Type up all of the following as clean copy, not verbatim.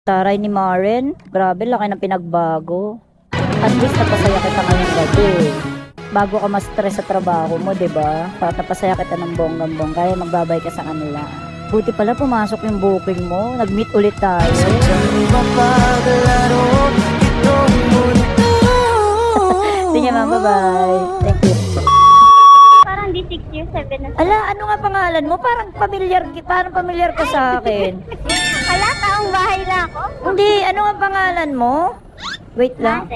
Taray ni Maren, grabe laki ng pinagbago. At least napasaya kita ngayong gabi. Bago ka ma-stress sa trabaho mo, diba? Para napasaya kita ng bonggang-bong, kaya magbabay ka sa kanila. Buti pala pumasok yung booking mo, nag-meet ulit tayo. Sige ma'am, bye-bye. Thank you. Parang di 6 years, 7 na. Ala, ano nga pangalan mo? Parang familiar ka sa akin. Ala, taong bahay na ako. Hindi, ano nga pangalan mo? Wait lang.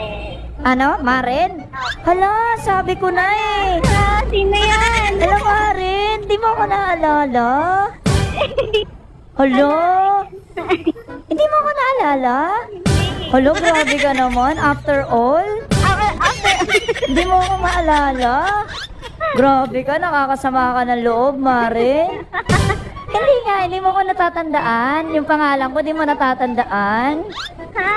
Ano? Maren? Hala, sabi ko na eh. Sino yan? Hala, Maren, di mo ako naalala? Hala? Hindi mo ako naalala? Hala, grabe ka naman. After all? Hindi mo ako maalala? Grabe ka, nakakasama ka ng loob, Maren. Hindi nga, hindi mo ko natatandaan. Yung pangalan ko, di mo natatandaan. Ha?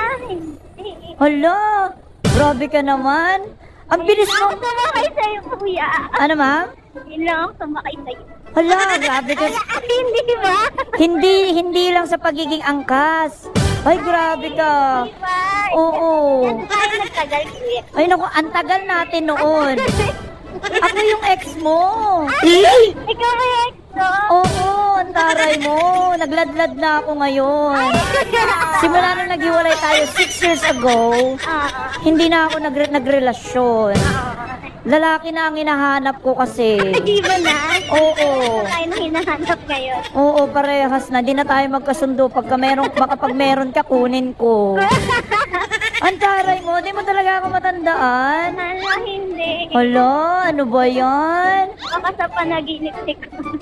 Hala, grabe ka naman. Ang bilis mo. Hindi lang ako sumakay sa'yo, kuya. Ano, ma'am? Hindi lang ako sumakay sa'yo. Hala, grabe ka. Hindi ba? Hindi lang sa pagiging angkas. Ay, grabe ka. Hindi ba? Oo. Yan tayo nagtagal, kuya. Ay, naku, ang tagal natin noon. Ako yung ex mo. Ikaw ba yung ex ko? Oo, ang taray mo. Nagladlad na ako ngayon. Simula nung naghiwalay tayo 6 years ago, hindi na ako nagrelasyon. Lalaki na ang hinahanap ko kasi. Di ba na? Oo. Tayo na hinahanap ngayon. Oo, parehas na. Di na tayo magkasundo. Baka pag meron ka, kunin ko. Ang taray mo, di mo talaga ako matandaan. Hala, hindi. Hala, ano ba yan? Baka sa panaginip ko.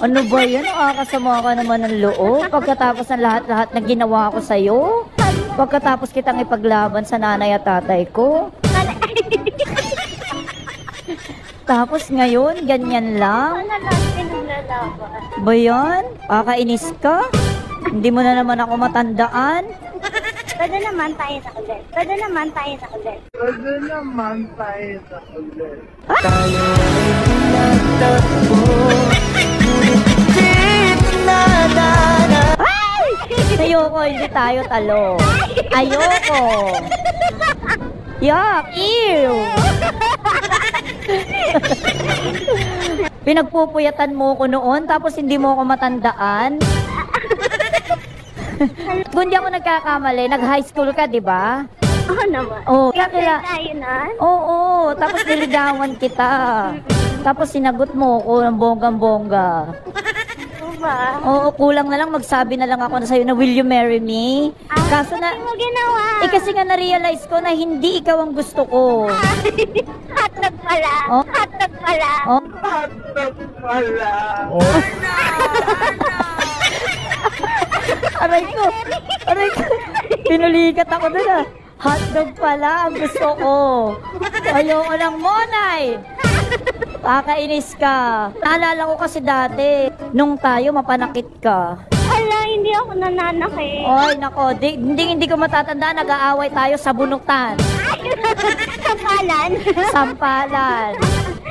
Ano ba yan? Nakakasama ka naman ng loob. Pagkatapos ng lahat-lahat na ginawa ko sa'yo. Pagkatapos kitang ipaglaban sa nanay at tatay ko. Tapos ngayon, ganyan lang. Ano lang pinaglalaban? Ba yan? Kakainis ka? Hindi mo na naman ako matandaan. Pwede naman tayo na ulit. Pwede naman tayo na ulit. Pwede naman tayo na ulit. Tayo ay pinagtagpo, ngunit di pinadana. Ay! Ayoko, hindi tayo talo. Ayoko. Yuck! Ew! Pinagpupuyatan mo ko noon, tapos hindi mo ako matandaan. Kung di ako nagkakamali, nag-high school ka, di ba? Oo naman. Oo. Tayo na. Oo, tapos niligawan kita. Tapos sinagot mo ko ng bonggang-bongga. Oo ba? Oo, kulang na lang, magsabi na lang ako na sa'yo na, will you marry me? Kaso na, Hindi mo ginawa. kasi nga na-realize ko na hindi ikaw ang gusto ko. Hotdog pala. Oh? Hotdog pala. Oh? Hotdog pala. Aray ko. Pinulikat ako dun ah. Hotdog pala ang gusto ko. Ayoko ng monay. Kakainis ka. Naalala ko kasi dati, nung tayo mapanakit ka. Hala, hindi ako nananakit. Oy, nako, hindi ko matatanda, nag-aaway tayo sa bunukan. Sampalan. Sampalan.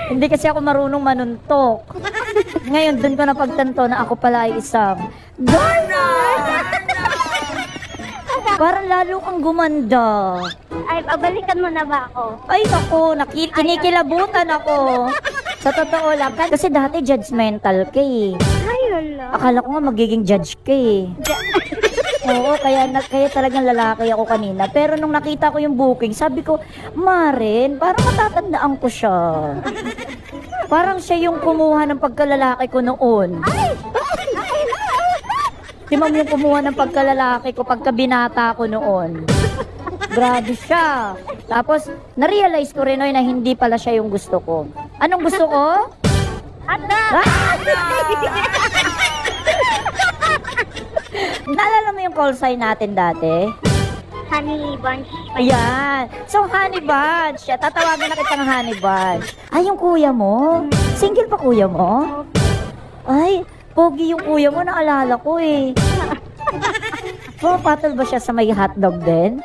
Hindi kasi ako marunong manuntok. Ngayon, dun ko napagtanto na ako pala ay isang Darna! Parang lalo kang gumanda. Ay, babalikan mo na ba ako? Ay, ako, kinikilabutan ako. Sa totoo lang, kasi dati judgmental ka eh. Ay, hala. Akala ko nga magiging judge ka eh. Oo, kaya talagang lalaki ako kanina. Pero nung nakita ko yung booking, sabi ko, Maren, parang matatandaan ko siya. Parang siya yung kumuha ng pagkalalaki ko noon. Si Ma'am yung kumuha ng pagkalalaki ko pagkabinata ko noon. Grabe siya. Tapos, na-realize ko rin na hindi pala siya yung gusto ko. Anong gusto ko? Hotdog! Naalala mo yung call sign natin dati? Honey bunch. Ayan. So, Honey Bunch. Tatawagan na kitang Honey Bunch. Ay, yung kuya mo? Single pa kuya mo? Ay, pogi yung kuya mo. Naalala ko eh. Pumapatol ba siya sa may hotdog din?